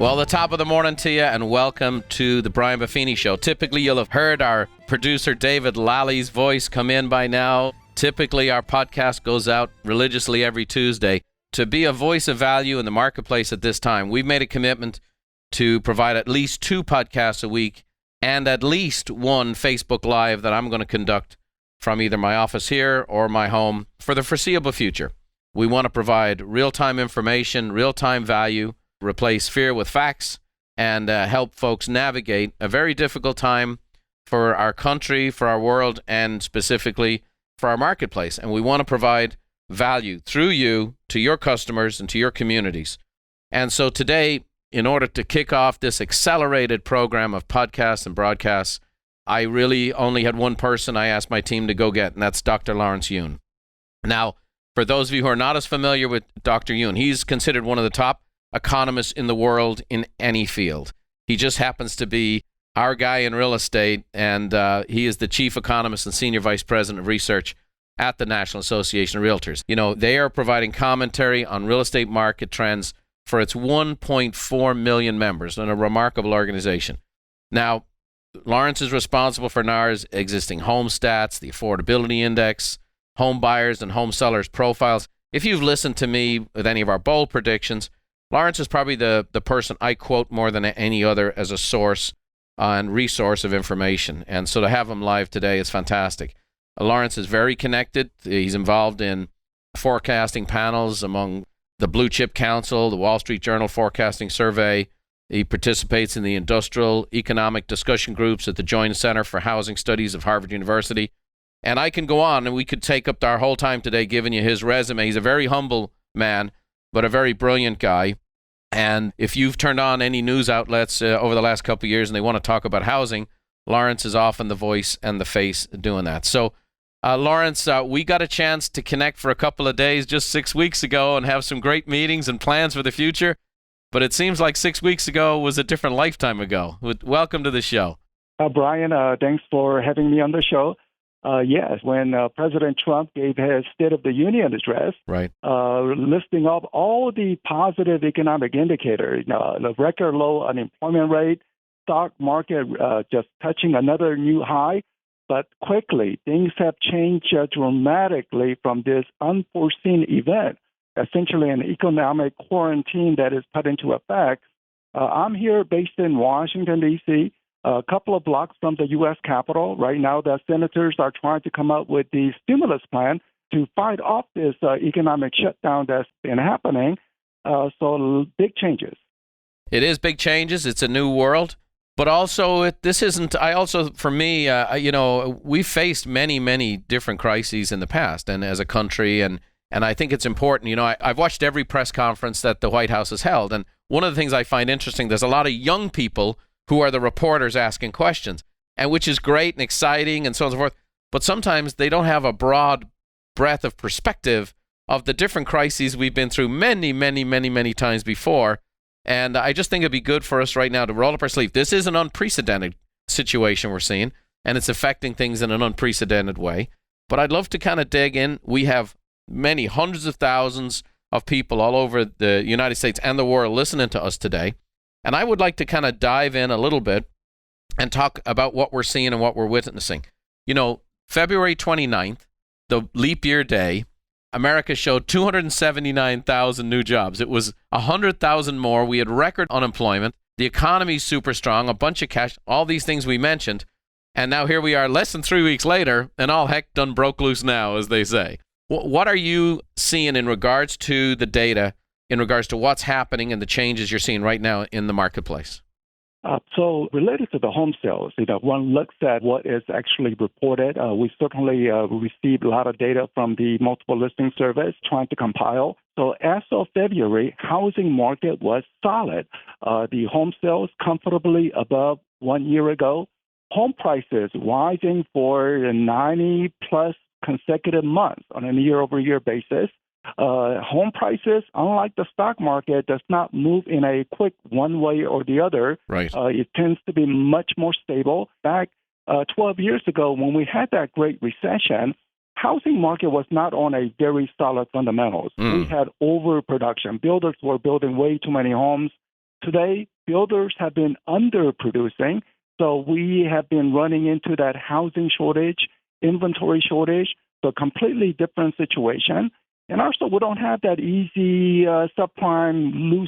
Well, the top of the morning to you, and welcome to the Brian Buffini Show. Typically, you'll have heard our producer David Lally's voice come in by now. Typically, our podcast goes out religiously every Tuesday. To be a voice of value in the marketplace at this time, we've made a commitment to provide at least 2 podcasts a week and at least 1 Facebook Live that I'm going to conduct from either my office here or my home for the foreseeable future. We want to provide real-time information, real-time value, replace fear with facts, and help folks navigate a very difficult time for our country, for our world, and specifically for our marketplace. And we want to provide value through you to your customers and to your communities. And so today, in order to kick off this accelerated program of podcasts and broadcasts, I really only had one person I asked my team to go get, and that's Dr. Lawrence Yun. Now, for those of you who are not as familiar with Dr. Yun, he's considered one of the top economists in the world in any field. He just happens to be our guy in real estate, and he is the chief economist and senior vice president of research at the National Association of Realtors. You know, they are providing commentary on real estate market trends for its 1.4 million members, and a remarkable organization. Now, Lawrence is responsible for NAR's existing home stats, the affordability index, home buyers and home sellers profiles. If you've listened to me with any of our bold predictions, Lawrence is probably the person I quote more than any other as a source and resource of information. And so to have him live today is fantastic. Lawrence is very connected. He's involved in forecasting panels among the Blue Chip Council, the Wall Street Journal Forecasting Survey. He participates in the industrial economic discussion groups at the Joint Center for Housing Studies of Harvard University. And I can go on, and we could take up our whole time today giving you his resume. He's a very humble man, but a very brilliant guy. And if you've turned on any news outlets over the last couple of years and they want to talk about housing, Lawrence is often the voice and the face doing that. So, Lawrence, we got a chance to connect for a couple of days just 6 weeks ago and have some great meetings and plans for the future. But it seems like 6 weeks ago was a different lifetime ago. Welcome to the show. Brian, thanks for having me on the show. Yes, when President Trump gave his State of the Union address, right, listing up all the positive economic indicators, the record low unemployment rate, stock market just touching another new high, but quickly things have changed dramatically from this unforeseen event, essentially an economic quarantine that is put into effect. I'm here based in Washington, D.C., a couple of blocks from the U.S. Capitol. Right now, the senators are trying to come up with the stimulus plan to fight off this economic shutdown that's been happening. So big changes. It is big changes. It's a new world. But also, for me, we've faced many, many different crises in the past and as a country. And I think it's important. I've watched every press conference that the White House has held. And one of the things I find interesting, there's a lot of young people who are the reporters asking questions, and which is great and exciting and so on and so forth. But sometimes they don't have a broad breadth of perspective of the different crises we've been through many, many, many, many times before. And I just think it'd be good for us right now to roll up our sleeve. This is an unprecedented situation we're seeing, and it's affecting things in an unprecedented way. But I'd love to kind of dig in. We have many hundreds of thousands of people all over the United States and the world listening to us today. And I would like to kind of dive in a little bit and talk about what we're seeing and what we're witnessing. February 29th, the leap year day, America showed 279,000 new jobs. It was 100,000 more. We had record unemployment. The economy's super strong, a bunch of cash, all these things we mentioned. And now here we are less than 3 weeks later, and all heck done broke loose now, as they say. What are you seeing in regards to the data, in regards to what's happening and the changes you're seeing right now in the marketplace? So related to the home sales, one looks at what is actually reported. We certainly received a lot of data from the multiple listing surveys trying to compile. So as of February, housing market was solid. The home sales comfortably above 1 year ago. Home prices rising for 90 plus consecutive months on a year-over-year basis. Home prices, unlike the stock market, does not move in a quick one way or the other. Right. It tends to be much more stable. Back 12 years ago, when we had that great recession, housing market was not on a very solid fundamentals. We had overproduction. Builders were building way too many homes. today, builders have been underproducing. So we have been running into that housing shortage, inventory shortage, so completely different situation. And also, we don't have that easy subprime,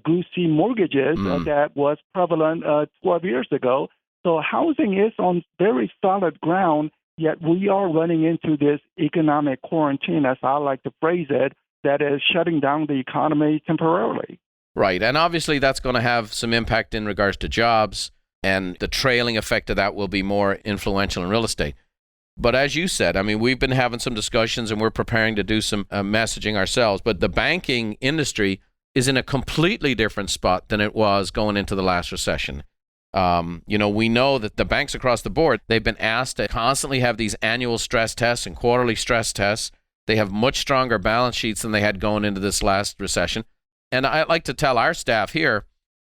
goosey mortgages that was prevalent 12 years ago. So housing is on very solid ground, yet we are running into this economic quarantine, as I like to phrase it, that is shutting down the economy temporarily. Right. And obviously, that's going to have some impact in regards to jobs, and the trailing effect of that will be more influential in real estate. But as you said, I mean, we've been having some discussions and we're preparing to do some messaging ourselves. But the banking industry is in a completely different spot than it was going into the last recession. We know that the banks across the board, they've been asked to constantly have these annual stress tests and quarterly stress tests. They have much stronger balance sheets than they had going into this last recession. And I like to tell our staff here,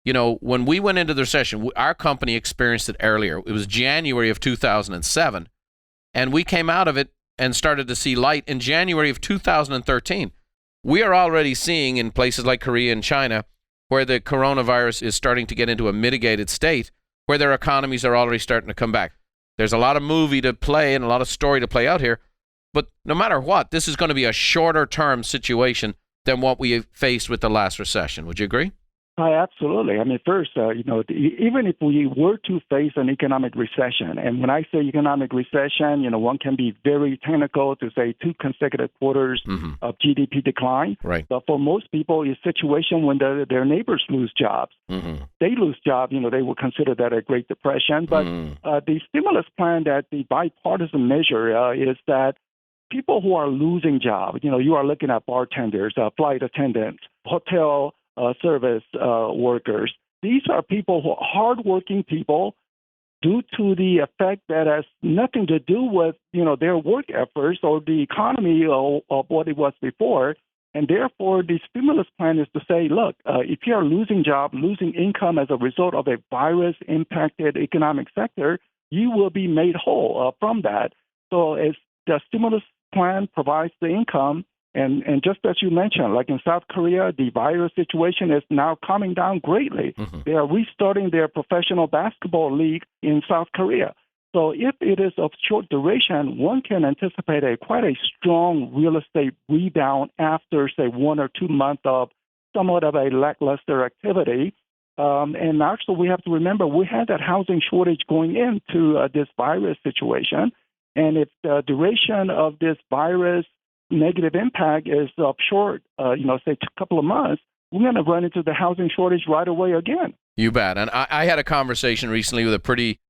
when we went into the recession, our company experienced it earlier. It was January of 2007. And we came out of it and started to see light in January of 2013. We are already seeing in places like Korea and China, where the coronavirus is starting to get into a mitigated state, where their economies are already starting to come back. There's a lot of movie to play and a lot of story to play out here. But no matter what, this is going to be a shorter term situation than what we faced with the last recession. Would you agree? Absolutely. I mean, first, even if we were to face an economic recession, and when I say economic recession, one can be very technical to say 2 consecutive quarters of GDP decline. Right. But for most people, it's a situation when their neighbors lose jobs. They lose jobs, they will consider that a Great Depression. But the stimulus plan, that the bipartisan measure is that people who are losing jobs, you are looking at bartenders, flight attendants, hotel service workers. These are people who are hardworking people due to the effect that has nothing to do with, their work efforts or the economy of what it was before. And therefore, the stimulus plan is to say, look, if you are losing job, losing income as a result of a virus-impacted economic sector, you will be made whole from that. So as the stimulus plan provides the income, and just as you mentioned, like in South Korea, the virus situation is now calming down greatly. They are restarting their professional basketball league in South Korea. So if it is of short duration, one can anticipate quite a strong real estate rebound after, say, 1 or 2 months of somewhat of a lackluster activity. And actually, we have to remember we had that housing shortage going into this virus situation. And if the duration of this virus negative impact is of short, say a couple of months, we're going to run into the housing shortage right away again. You bet. And I had a conversation recently with a pretty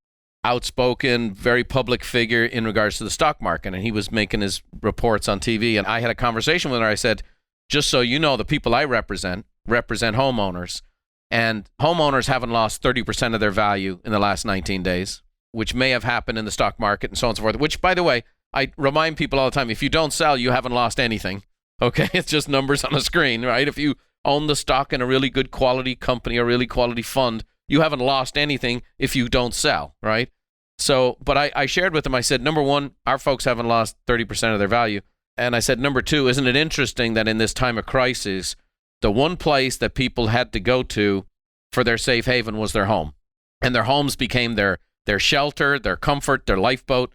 outspoken, very public figure in regards to the stock market, and he was making his reports on TV. And I had a conversation with her. I said, just so you know, the people I represent homeowners, and homeowners haven't lost 30% of their value in the last 19 days, which may have happened in the stock market and so on and so forth, which, by the way, I remind people all the time, if you don't sell, you haven't lost anything. Okay, it's just numbers on a screen, right? If you own the stock in a really good quality company, a really quality fund, you haven't lost anything if you don't sell, right? So, but I shared with them, I said, number one, our folks haven't lost 30% of their value. And I said, number two, isn't it interesting that in this time of crisis, the one place that people had to go to for their safe haven was their home. And their homes became their shelter, their comfort, their lifeboat.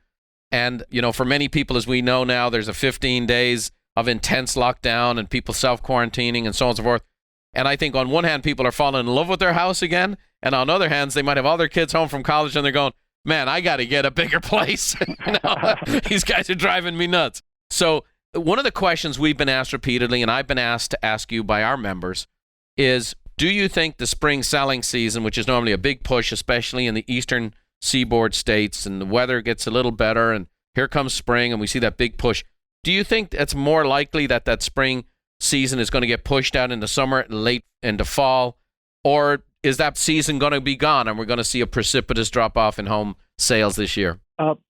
And, for many people, as we know now, there's a 15 days of intense lockdown and people self-quarantining and so on and so forth. And I think on one hand, people are falling in love with their house again. And on other hands, they might have all their kids home from college and they're going, man, I got to get a bigger place. These guys are driving me nuts. So one of the questions we've been asked repeatedly, and I've been asked to ask you by our members, is do you think the spring selling season, which is normally a big push, especially in the eastern seaboard states, and the weather gets a little better, and here comes spring, and we see that big push. Do you think it's more likely that spring season is going to get pushed out into summer and late into fall, or is that season going to be gone, and we're going to see a precipitous drop-off in home sales this year?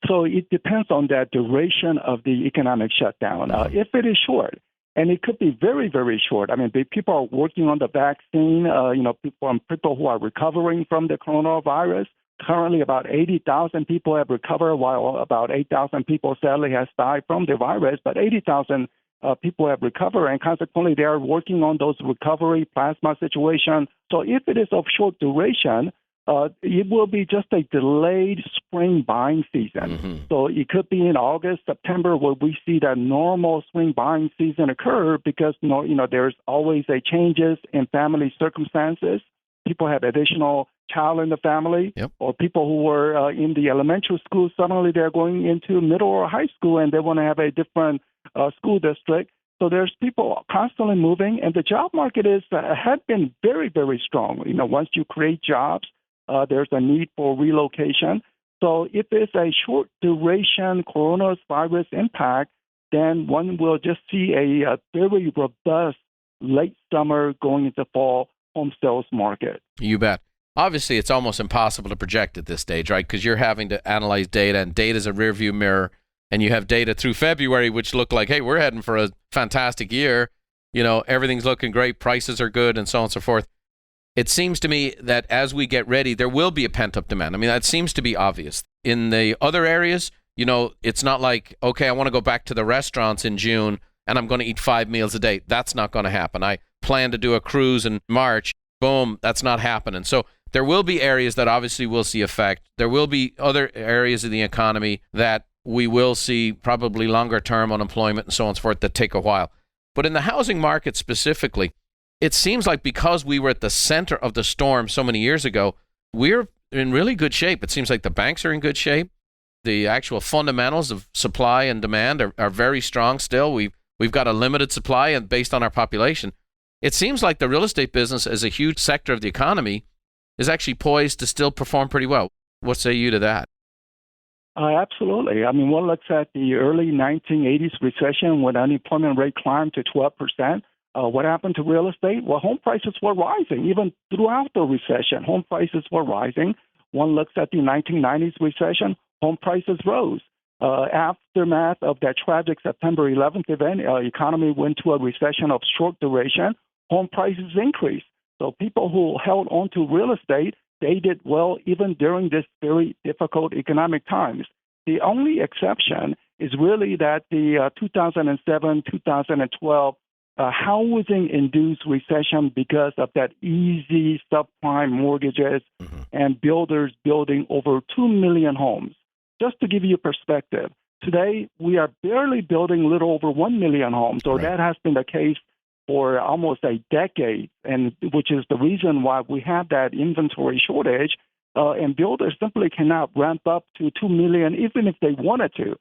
So it depends on the duration of the economic shutdown. If it is short, and it could be very, very short. I mean, people are working on the vaccine, people who are recovering from the coronavirus. Currently, about 80,000 people have recovered, while about 8,000 people sadly has died from the virus. But 80,000 people have recovered, and consequently, they are working on those recovery plasma situations. So if it is of short duration, it will be just a delayed spring buying season. So it could be in August, September, where we see that normal spring buying season occur because there's always a changes in family circumstances. People have additional child in the family, or people who were in the elementary school, suddenly they're going into middle or high school and they want to have a different school district. So there's people constantly moving, and the job market had been very, very strong. Once you create jobs, there's a need for relocation. So if it's a short duration coronavirus impact, then one will just see a very robust late summer going into fall home sales market. You bet. Obviously, it's almost impossible to project at this stage, right? Because you're having to analyze data, and data is a rearview mirror, and you have data through February which look like, hey, we're heading for a fantastic year. Everything's looking great, prices are good, and so on and so forth. It seems to me that as we get ready, there will be a pent-up demand. I mean, that seems to be obvious. In the other areas, it's not like, okay, I want to go back to the restaurants in June and I'm going to eat 5 meals a day. That's not going to happen. I plan to do a cruise in March. Boom, that's not happening. So there will be areas that obviously will see effect. There will be other areas of the economy that we will see probably longer-term unemployment and so on and so forth that take a while. But in the housing market specifically, it seems like because we were at the center of the storm so many years ago, we're in really good shape. It seems like the banks are in good shape. The actual fundamentals of supply and demand are very strong still. We've got a limited supply, and based on our population, it seems like the real estate business as a huge sector of the economy is actually poised to still perform pretty well. What say you to that? Absolutely. I mean, one looks at the early 1980s recession when unemployment rate climbed to 12%. What happened to real estate? Well, home prices were rising. Even throughout the recession, home prices were rising. One looks at the 1990s recession, home prices rose. Aftermath of that tragic September 11th event, economy went to a recession of short duration. Home prices increased. So people who held on to real estate, they did well even during this very difficult economic times. The only exception is really that the 2007, 2012 housing-induced recession because of that easy subprime mortgages and builders building over 2 million homes. Just to give you perspective, today we are barely building a little over 1 million homes. So that has been the case for almost a decade, and which is the reason why we have that inventory shortage, and builders simply cannot ramp up to 2 million even if they wanted to.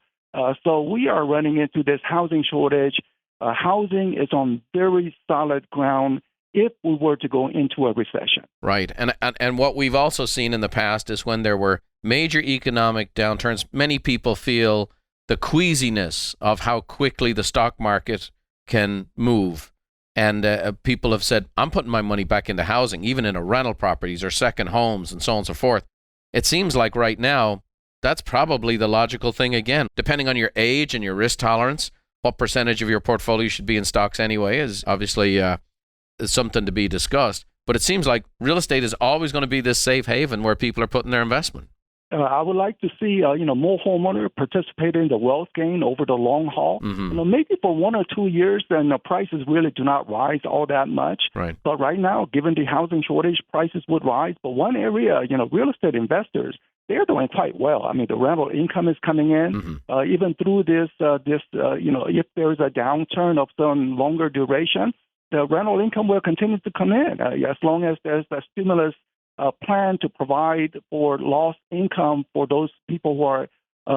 So we are running into this housing shortage. Housing is on very solid ground if we were to go into a recession. Right. And what we've also seen in the past is when there were major economic downturns, many people feel the queasiness of how quickly the stock market can move. And people have said, I'm putting my money back into housing, even into rental properties or second homes and so on and so forth. It seems like right now, that's probably the logical thing again. Depending on your age and your risk tolerance, what percentage of your portfolio should be in stocks anyway is obviously is something to be discussed. But it seems like real estate is always going to be this safe haven where people are putting their investment. I would like to see, more homeowners participate in the wealth gain over the long haul. Maybe for 1 or 2 years, then the prices really do not rise all that much. Right. But right now, given the housing shortage, prices would rise. But one area, real estate investors, they're doing quite well. I mean, the rental income is coming in, even through this, if there's a downturn of some longer duration, the rental income will continue to come in as long as there's a stimulus plan to provide for lost income for those people who are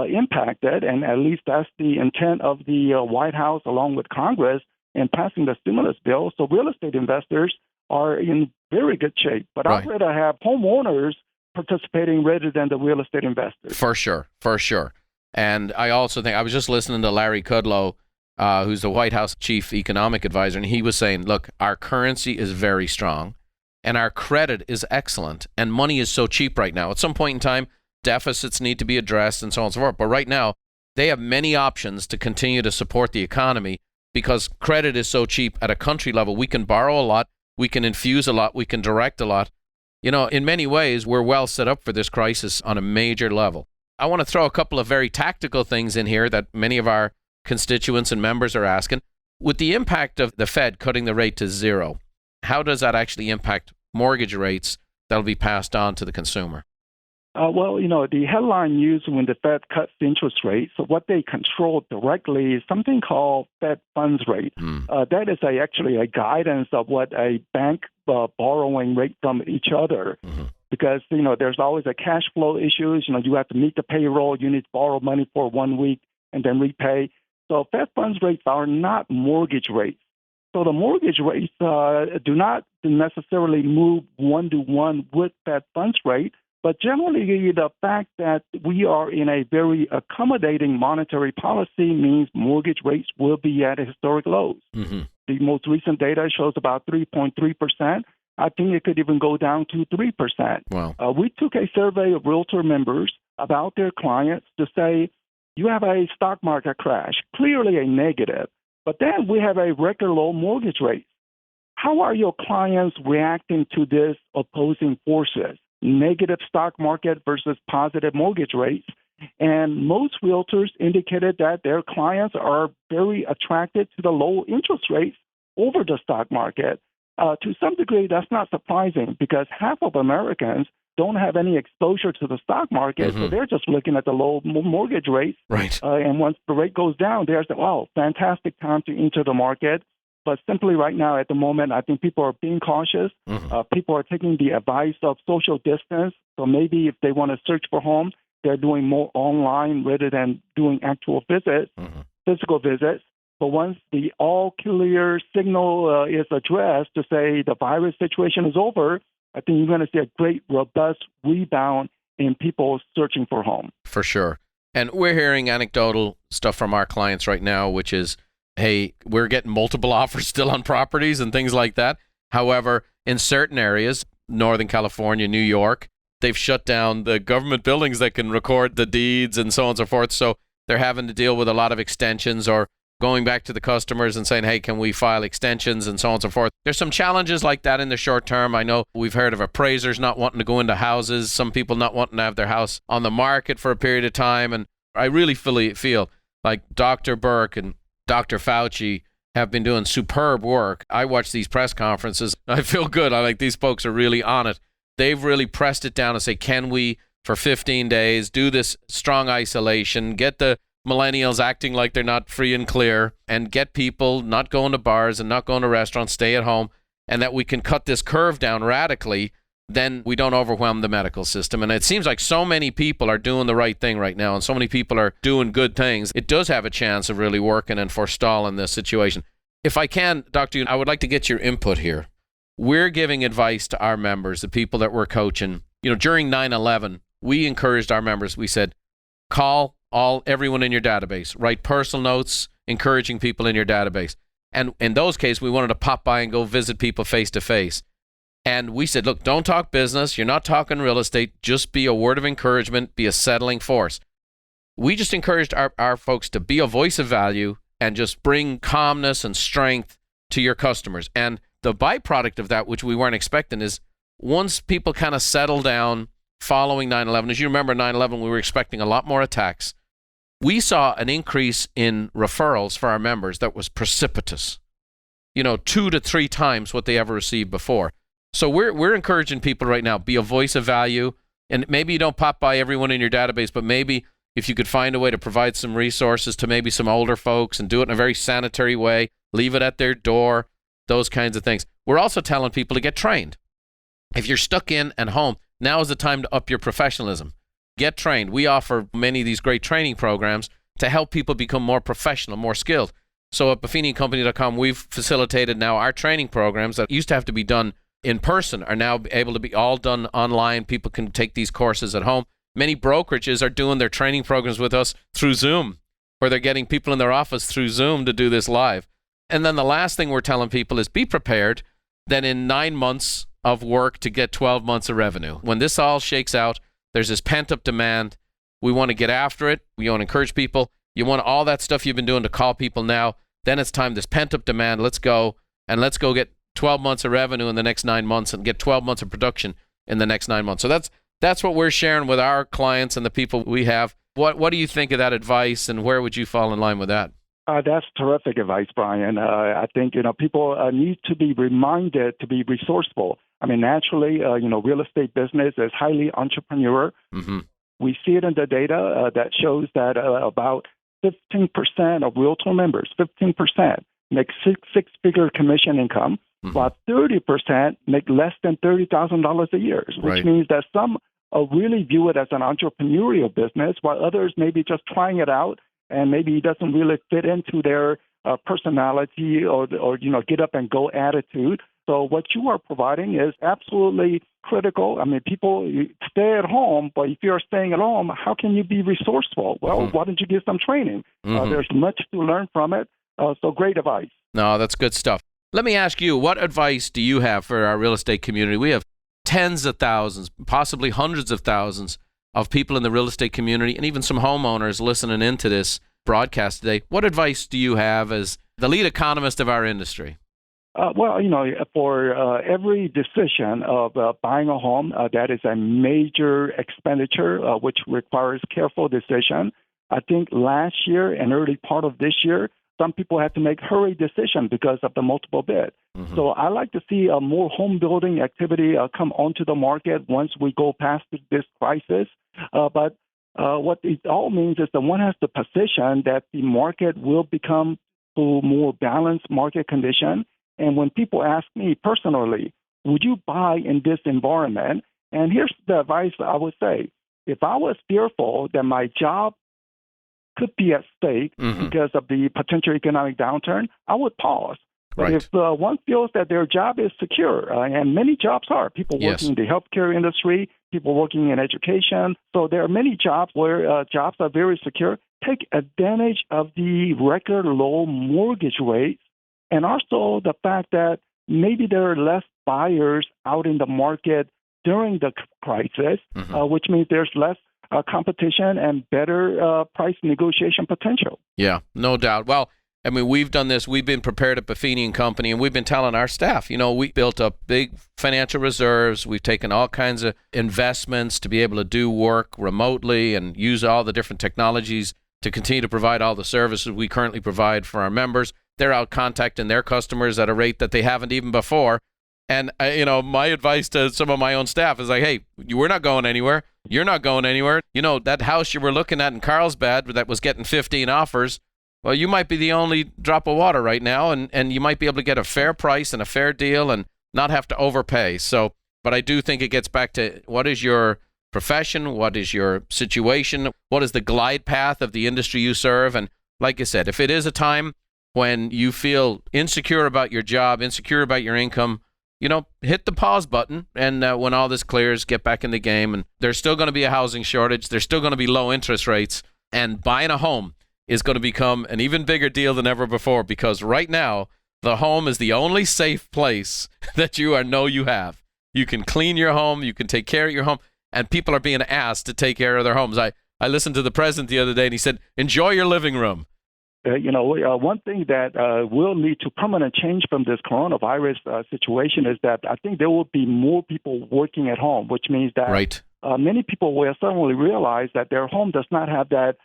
impacted. And at least that's the intent of the White House along with Congress in passing the stimulus bill. So real estate investors are in very good shape. But I'd rather have homeowners participating rather than the real estate investors. For sure. And I also think, I was just listening to Larry Kudlow, who's the White House chief economic advisor, and he was saying, look, our currency is very strong and our credit is excellent and money is so cheap right now. At some point in time, deficits need to be addressed and so on and so forth. But right now, they have many options to continue to support the economy because credit is so cheap at a country level. We can borrow a lot, we can infuse a lot, we can direct a lot. In many ways, we're well set up for this crisis on a major level. I want to throw a couple of very tactical things in here that many of our constituents and members are asking. With the impact of the Fed cutting the rate to zero, how does that actually impact mortgage rates that'll be passed on to the consumer? Well, the headline news when the Fed cuts interest rates, so what they control directly is something called Fed funds rate. That is actually a guidance of what a bank borrowing rate from each other. Because, there's always a cash flow issues. You have to meet the payroll. You need to borrow money for 1 week and then repay. So Fed funds rates are not mortgage rates. So the mortgage rates do not necessarily move one-to-one with Fed funds rate. But generally, the fact that we are in a very accommodating monetary policy means mortgage rates will be at historic lows. The most recent data shows about 3.3%. I think it could even go down to 3%. Wow. We took a survey of realtor members about their clients to say, you have a stock market crash, clearly a negative, but then we have a record low mortgage rate. How are your clients reacting to this opposing forces? Negative stock market versus positive mortgage rates. And most realtors indicated that their clients are very attracted to the low interest rates over the stock market. To some degree, that's not surprising because half of Americans don't have any exposure to the stock market, so they're just looking at the low mortgage rates. Right. And once the rate goes down, they're saying, wow, fantastic time to enter the market. But simply right now, at the moment, I think people are being cautious. People are taking the advice of social distance. So maybe if they want to search for home, they're doing more online rather than doing actual visits, physical visits. But once the all-clear signal is addressed to say the virus situation is over, I think you're going to see a great, robust rebound in people searching for home. For sure. And we're hearing anecdotal stuff from our clients right now, which is, hey, we're getting multiple offers still on properties and things like that. However, in certain areas, Northern California, New York, they've shut down the government buildings that can record the deeds and so on and so forth. So they're having to deal with a lot of extensions or going back to the customers and saying, hey, can we file extensions and so on and so forth. There's some challenges like that in the short term. I know we've heard of appraisers not wanting to go into houses, some people not wanting to have their house on the market for a period of time. And I really feel like Dr. Burke and Dr. Fauci have been doing superb work. I watch these press conferences. I feel good. I like these folks are really on it. They've really pressed it down and say, can we, for 15 days, do this strong isolation, get the millennials acting like they're not free and clear, and get people not going to bars and not going to restaurants, stay at home, and that we can cut this curve down radically, then we don't overwhelm the medical system. And it seems like so many people are doing the right thing right now, and so many people are doing good things. It does have a chance of really working and forestalling this situation. If I can, Dr. Yoon, I would like to get your input here. We're giving advice to our members, the people that we're coaching. During 9/11, we encouraged our members. We said, call everyone in your database, write personal notes encouraging people in your database. And in those cases, we wanted to pop by and go visit people face to face. And we said, look, don't talk business. You're not talking real estate. Just be a word of encouragement, be a settling force. We just encouraged our folks to be a voice of value and just bring calmness and strength to your customers. And the byproduct of that, which we weren't expecting, is once people kind of settle down following 9/11, as you remember, 9/11, we were expecting a lot more attacks. We saw an increase in referrals for our members that was precipitous, 2 to 3 times what they ever received before. So we're encouraging people right now, be a voice of value. And maybe you don't pop by everyone in your database, but maybe if you could find a way to provide some resources to maybe some older folks and do it in a very sanitary way, leave it at their door, those kinds of things. We're also telling people to get trained. If you're stuck in and home, now is the time to up your professionalism. Get trained. We offer many of these great training programs to help people become more professional, more skilled. So at BuffiniCompany.com, we've facilitated now our training programs that used to have to be done in person are now able to be all done online. People can take these courses at home. Many brokerages are doing their training programs with us through Zoom, where they're getting people in their office through Zoom to do this live. And then the last thing we're telling people is be prepared that in 9 months of work to get 12 months of revenue. When this all shakes out, there's this pent-up demand. We want to get after it. We want to encourage people. You want all that stuff you've been doing to call people now. Then it's time, this pent-up demand, let's go get 12 months of revenue in the next 9 months and get 12 months of production in the next 9 months. So that's what we're sharing with our clients and the people we have. What do you think of that advice, and where would you fall in line with that? That's terrific advice, Brian. I think people need to be reminded to be resourceful. I mean, naturally, real estate business is highly entrepreneur. Mm-hmm. We see it in the data that shows that about 15% of realtor members, 15% make six-figure commission income, while 30% make less than $30,000 a year, which means that some really view it as an entrepreneurial business, while others may be just trying it out and maybe it doesn't really fit into their personality or get up and go attitude. So what you are providing is absolutely critical. I mean, people stay at home, but if you're staying at home, how can you be resourceful? Well, why don't you get some training? There's much to learn from it. So great advice. No, that's good stuff. Let me ask you, what advice do you have for our real estate community? We have tens of thousands, possibly hundreds of thousands of people in the real estate community and even some homeowners listening into this broadcast today. What advice do you have as the lead economist of our industry? For every decision of buying a home, that is a major expenditure, which requires careful decision. I think last year and early part of this year, some people had to make hurry decisions because of the multiple bid. So I like to see more home building activity come onto the market once we go past this crisis. But what it all means is that one has to position that the market will become to more balanced market condition. And when people ask me personally, would you buy in this environment? And here's the advice I would say. If I was fearful that my job could be at stake because of the potential economic downturn, I would pause. But if one feels that their job is secure, and many jobs are, people working in the healthcare industry, people working in education, so there are many jobs where jobs are very secure, take advantage of the record low mortgage rates, and also the fact that maybe there are less buyers out in the market during the crisis, which means there's less competition and better price negotiation potential. Yeah, no doubt. Well, I mean, we've done this. We've been prepared at Buffini and Company, and we've been telling our staff, we built up big financial reserves. We've taken all kinds of investments to be able to do work remotely and use all the different technologies to continue to provide all the services we currently provide for our members. They're out contacting their customers at a rate that they haven't even before. And, my advice to some of my own staff is like, hey, we're not going anywhere. You're not going anywhere. That house you were looking at in Carlsbad that was getting 15 offers, well, you might be the only drop of water right now, and you might be able to get a fair price and a fair deal and not have to overpay. So, but I do think it gets back to what is your profession? What is your situation? What is the glide path of the industry you serve? And like I said, if it is a time when you feel insecure about your job, insecure about your income, hit the pause button, and when all this clears, get back in the game. And there's still going to be a housing shortage. There's still going to be low interest rates, and buying a home is going to become an even bigger deal than ever before, because right now, the home is the only safe place that you have. You can clean your home, you can take care of your home, and people are being asked to take care of their homes. I listened to the president the other day, and he said, enjoy your living room. One thing that will lead to permanent change from this coronavirus situation is that I think there will be more people working at home, which means that many people will suddenly realize that their home does not have that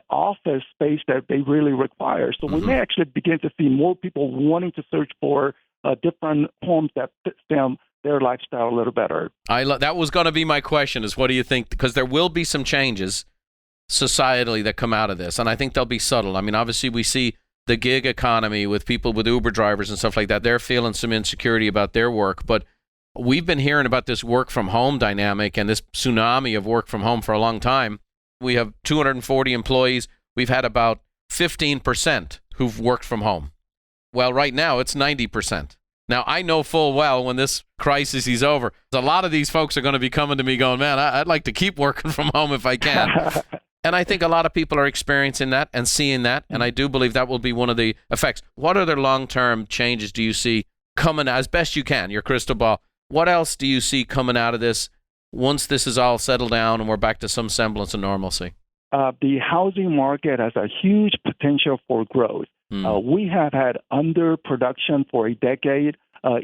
office space that they really require. So we may actually begin to see more people wanting to search for different homes that fit them, their lifestyle a little better. That was going to be my question, is what do you think? Because there will be some changes societally that come out of this, and I think they'll be subtle. I mean, obviously we see the gig economy with people with Uber drivers and stuff like that. They're feeling some insecurity about their work, but we've been hearing about this work from home dynamic and this tsunami of work from home for a long time. We have 240 employees. We've had about 15% who've worked from home. Well, right now it's 90%. Now, I know full well when this crisis is over, a lot of these folks are going to be coming to me going, man, I'd like to keep working from home if I can. And I think a lot of people are experiencing that and seeing that, and I do believe that will be one of the effects. What other long-term changes do you see coming, as best you can, your crystal ball? What else do you see coming out of this once this is all settled down and we're back to some semblance of normalcy? The housing market has a huge potential for growth. We have had underproduction for a decade.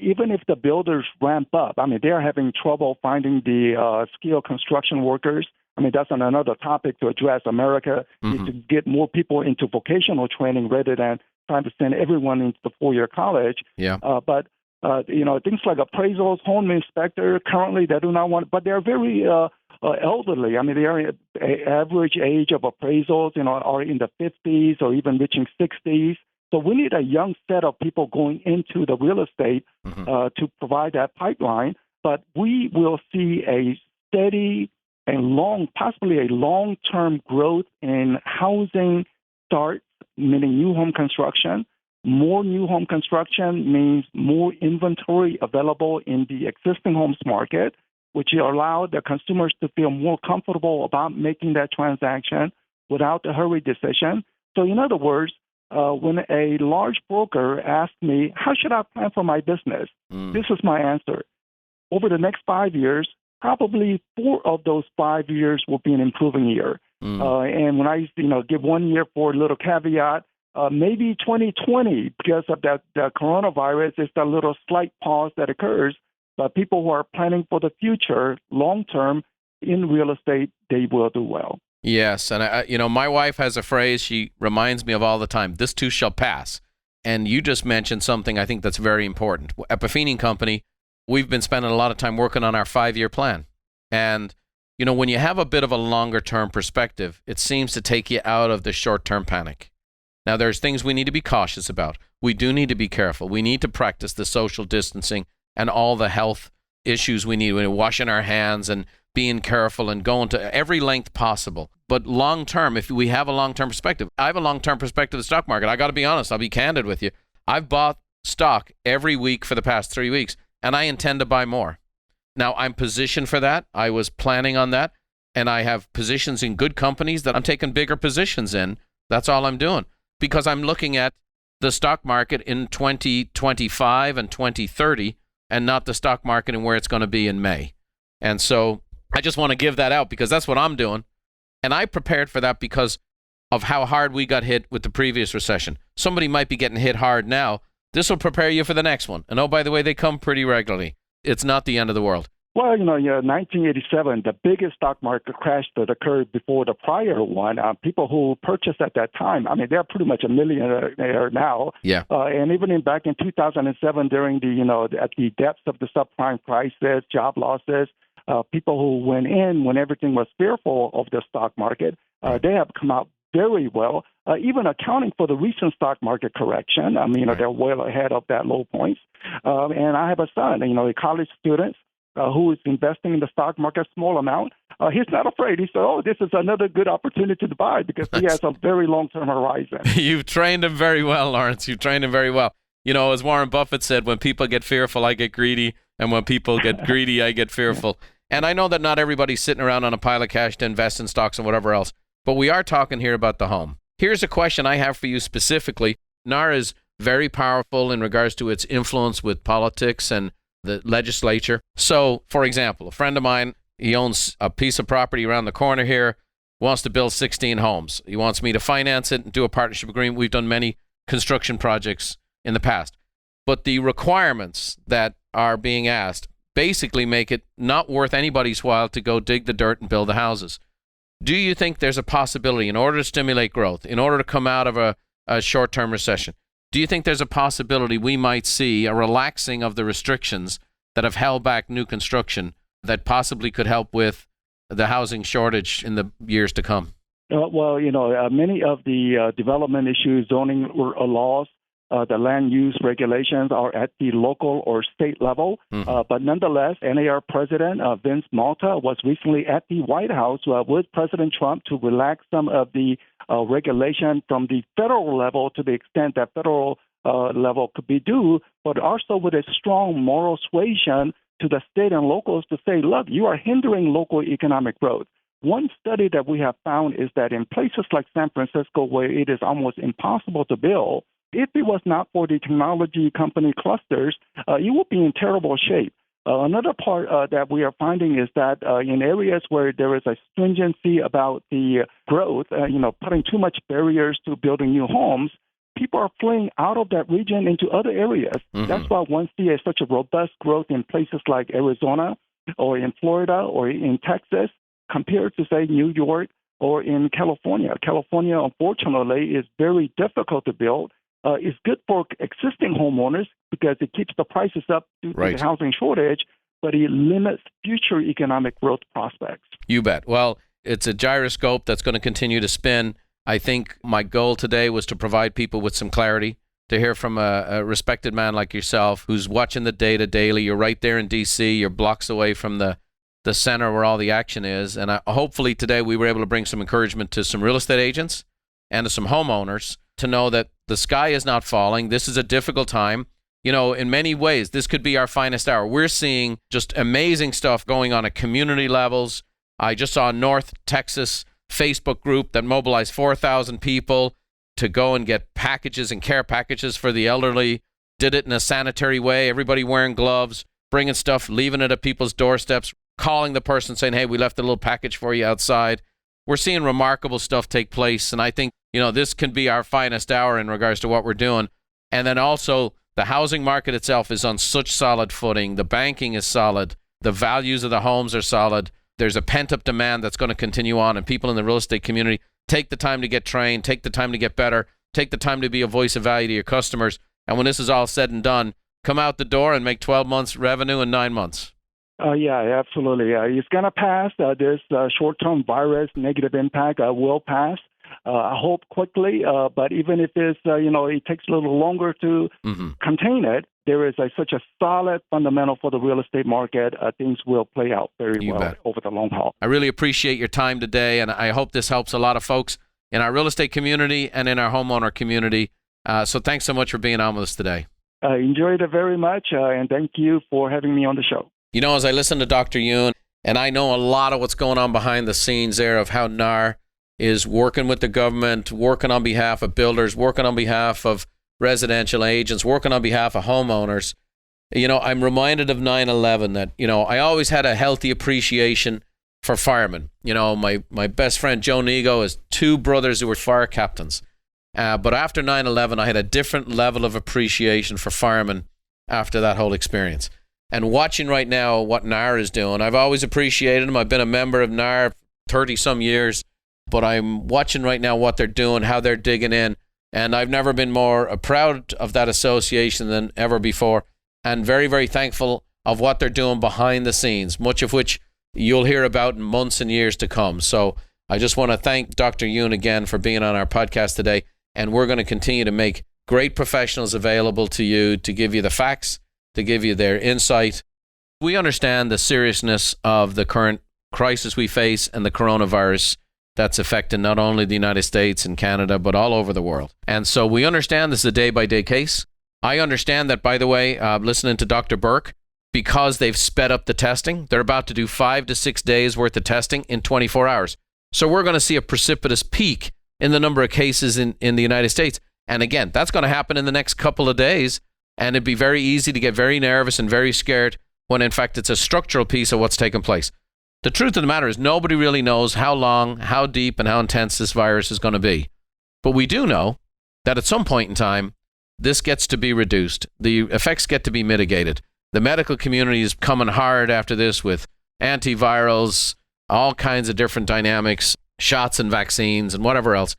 Even if the builders ramp up, I mean, they're having trouble finding the skilled construction workers. I mean, that's another topic to address. America needs to get more people into vocational training rather than trying to send everyone into the four-year college. Yeah. But things like appraisals, home inspector, currently they do not want, but they're very elderly. I mean, their average age of appraisals, are in the 50s or even reaching 60s. So we need a young set of people going into the real estate to provide that pipeline. But we will see a steady and possibly a long-term growth in housing starts, meaning new home construction. More new home construction means more inventory available in the existing homes market, which allow the consumers to feel more comfortable about making that transaction without a hurried decision. So in other words, when a large broker asks me, how should I plan for my business? This is my answer. Over the next 5 years, probably 4 of those 5 years will be an improving year. And when I give 1 year for a little caveat, maybe 2020, because of the coronavirus, is a little slight pause that occurs. But people who are planning for the future, long term, in real estate, they will do well. Yes, and my wife has a phrase she reminds me of all the time: "This too shall pass." And you just mentioned something I think that's very important. At Buffini Company, we've been spending a lot of time working on our 5-year plan. And, when you have a bit of a longer-term perspective, it seems to take you out of the short-term panic. Now, there's things we need to be cautious about. We do need to be careful. We need to practice the social distancing and all the health issues we need. We're washing our hands and being careful and going to every length possible. But long-term, if we have a long-term perspective, I have a long-term perspective of the stock market. I got to be honest. I'll be candid with you. I've bought stock every week for the past 3 weeks, and I intend to buy more. Now, I'm positioned for that. I was planning on that, and I have positions in good companies that I'm taking bigger positions in. That's all I'm doing, because I'm looking at the stock market in 2025 and 2030 and not the stock market and where it's going to be in May. And so I just want to give that out because that's what I'm doing. And I prepared for that because of how hard we got hit with the previous recession. Somebody might be getting hit hard now. This will prepare you for the next one. And oh, by the way, they come pretty regularly. It's not the end of the world. Well, 1987, the biggest stock market crash that occurred before the prior one, people who purchased at that time, I mean, they're pretty much a millionaire now. Yeah. And even back in 2007, during at the depths of the subprime crisis, job losses, people who went in when everything was fearful of the stock market, they have come out very well, even accounting for the recent stock market correction. I mean, they're well ahead of that low points. And I have a son, a college student, who is investing in the stock market, small amount. He's not afraid. He said, this is another good opportunity to buy because he has a very long-term horizon. You've trained him very well, Lawrence. You've trained him very well. As Warren Buffett said, when people get fearful, I get greedy. And when people get greedy, I get fearful. And I know that not everybody's sitting around on a pile of cash to invest in stocks and whatever else. But we are talking here about the home. Here's a question I have for you specifically. NAR is very powerful in regards to its influence with politics and the legislature. So, for example, a friend of mine, he owns a piece of property around the corner here, wants to build 16 homes. He wants me to finance it and do a partnership agreement. We've done many construction projects in the past. But the requirements that are being asked basically make it not worth anybody's while to go dig the dirt and build the houses. Do you think there's a possibility, in order to stimulate growth, in order to come out of a short-term recession, do you think there's a possibility we might see a relaxing of the restrictions that have held back new construction that possibly could help with the housing shortage in the years to come? Well, many of the development issues, zoning laws, the land use regulations are at the local or state level. But nonetheless, NAR President Vince Malta was recently at the White House with President Trump to relax some of the regulation from the federal level to the extent that federal level could be due, but also with a strong moral suasion to the state and locals to say, look, you are hindering local economic growth. One study that we have found is that in places like San Francisco, where it is almost impossible to build, if it was not for the technology company clusters, it would be in terrible shape. Another part that we are finding is that in areas where there is a stringency about the growth, putting too much barriers to building new homes, people are fleeing out of that region into other areas. That's why one sees such a robust growth in places like Arizona or in Florida or in Texas. compared to, say, New York or in California. California, unfortunately, is very difficult to build. It's good for existing homeowners because it keeps the prices up due to the housing shortage, but it limits future economic growth prospects. You bet. Well, it's a gyroscope that's going to continue to spin. I think my goal today was to provide people with some clarity, to hear from a respected man like yourself who's watching the data daily. You're right there in D.C. You're blocks away from the center where all the action is. And hopefully today we were able to bring some encouragement to some real estate agents and to some homeowners to know that the sky is not falling. This is a difficult time. In many ways, this could be our finest hour. We're seeing just amazing stuff going on at community levels. I just saw a North Texas Facebook group that mobilized 4,000 people to go and get packages and care packages for the elderly. Did it in a sanitary way, everybody wearing gloves, bringing stuff, leaving it at people's doorsteps, calling the person saying, hey, we left a little package for you outside. We're seeing remarkable stuff take place. And I think, this can be our finest hour in regards to what we're doing. And then also the housing market itself is on such solid footing. The banking is solid. The values of the homes are solid. There's a pent-up demand that's going to continue on, and people in the real estate community take the time to get trained, take the time to get better, take the time to be a voice of value to your customers. And when this is all said and done, come out the door and make 12 months revenue in 9 months. Yeah, absolutely. It's going to pass. This short-term virus negative impact will pass. I hope quickly, but even if it's, it takes a little longer to contain it, there is such a solid fundamental for the real estate market. Things will play out very well over the long haul. I really appreciate your time today, and I hope this helps a lot of folks in our real estate community and in our homeowner community. So thanks so much for being on with us today. Enjoyed it very much, and thank you for having me on the show. As I listen to Dr. Yoon, and I know a lot of what's going on behind the scenes there of how NAR is working with the government, working on behalf of builders, working on behalf of residential agents, working on behalf of homeowners. I'm reminded of 9/11 that, I always had a healthy appreciation for firemen. My best friend Joe Nego has two brothers who were fire captains. But after 9/11, I had a different level of appreciation for firemen after that whole experience. And watching right now what NAR is doing, I've always appreciated them. I've been a member of NAR 30-some years, but I'm watching right now what they're doing, how they're digging in. And I've never been more proud of that association than ever before, and very, very thankful of what they're doing behind the scenes, much of which you'll hear about in months and years to come. So I just want to thank Dr. Yoon again for being on our podcast today, and we're going to continue to make great professionals available to you to give you the facts, to give you their insight. We understand the seriousness of the current crisis we face and the coronavirus that's affecting not only the United States and Canada, but all over the world. And so we understand this is a day-by-day case. I understand that, by the way, listening to Dr. Burke, because they've sped up the testing, they're about to do 5 to 6 days worth of testing in 24 hours. So we're going to see a precipitous peak in the number of cases in the United States. And again, that's going to happen in the next couple of days. And it'd be very easy to get very nervous and very scared when, in fact, it's a structural piece of what's taking place. The truth of the matter is nobody really knows how long, how deep, and how intense this virus is going to be. But we do know that at some point in time, this gets to be reduced. The effects get to be mitigated. The medical community is coming hard after this with antivirals, all kinds of different dynamics, shots and vaccines and whatever else.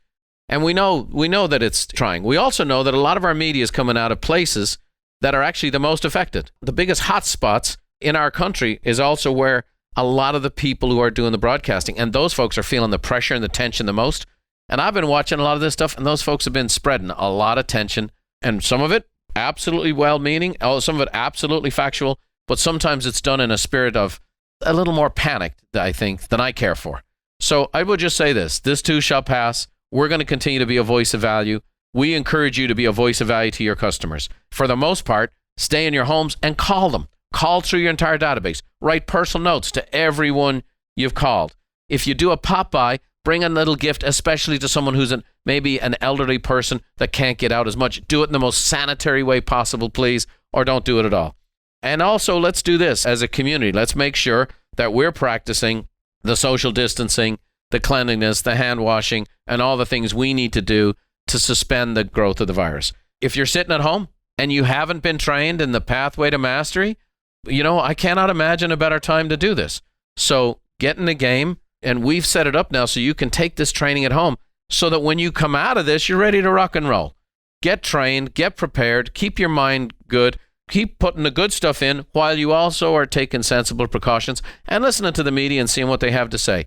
And we know that it's trying. We also know that a lot of our media is coming out of places that are actually the most affected. The biggest hotspots in our country is also where a lot of the people who are doing the broadcasting, and those folks are feeling the pressure and the tension the most. And I've been watching a lot of this stuff, and those folks have been spreading a lot of tension, and some of it absolutely well-meaning, some of it absolutely factual, but sometimes it's done in a spirit of a little more panicked, I think, than I care for. So I would just say this too shall pass. We're going to continue to be a voice of value. We encourage you to be a voice of value to your customers. For the most part, stay in your homes and call them. Call through your entire database. Write personal notes to everyone you've called. If you do a pop-by, bring a little gift, especially to someone who's maybe an elderly person that can't get out as much. Do it in the most sanitary way possible, please, or don't do it at all. And also, let's do this as a community. Let's make sure that we're practicing the social distancing, the cleanliness, the hand washing, and all the things we need to do to suspend the growth of the virus. If you're sitting at home and you haven't been trained in the pathway to mastery, I cannot imagine a better time to do this. So get in the game. And we've set it up now so you can take this training at home so that when you come out of this, you're ready to rock and roll. Get trained, get prepared, keep your mind good, keep putting the good stuff in while you also are taking sensible precautions and listening to the media and seeing what they have to say.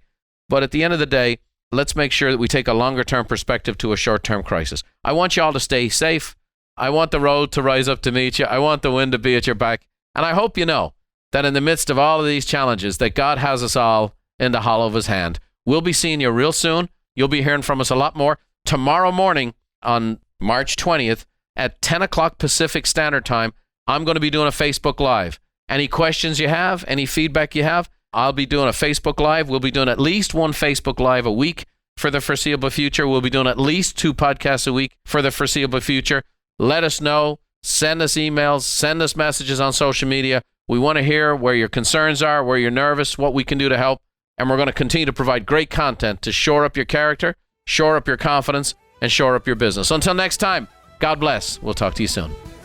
But at the end of the day, let's make sure that we take a longer-term perspective to a short-term crisis. I want you all to stay safe. I want the road to rise up to meet you. I want the wind to be at your back. And I hope you know that in the midst of all of these challenges, that God has us all in the hollow of his hand. We'll be seeing you real soon. You'll be hearing from us a lot more. Tomorrow morning on March 20th at 10 o'clock Pacific Standard Time, I'm going to be doing a Facebook Live. Any questions you have, any feedback you have, I'll be doing a Facebook Live. We'll be doing at least one Facebook Live a week for the foreseeable future. We'll be doing at least 2 podcasts a week for the foreseeable future. Let us know. Send us emails. Send us messages on social media. We want to hear where your concerns are, where you're nervous, what we can do to help. And we're going to continue to provide great content to shore up your character, shore up your confidence, and shore up your business. Until next time, God bless. We'll talk to you soon.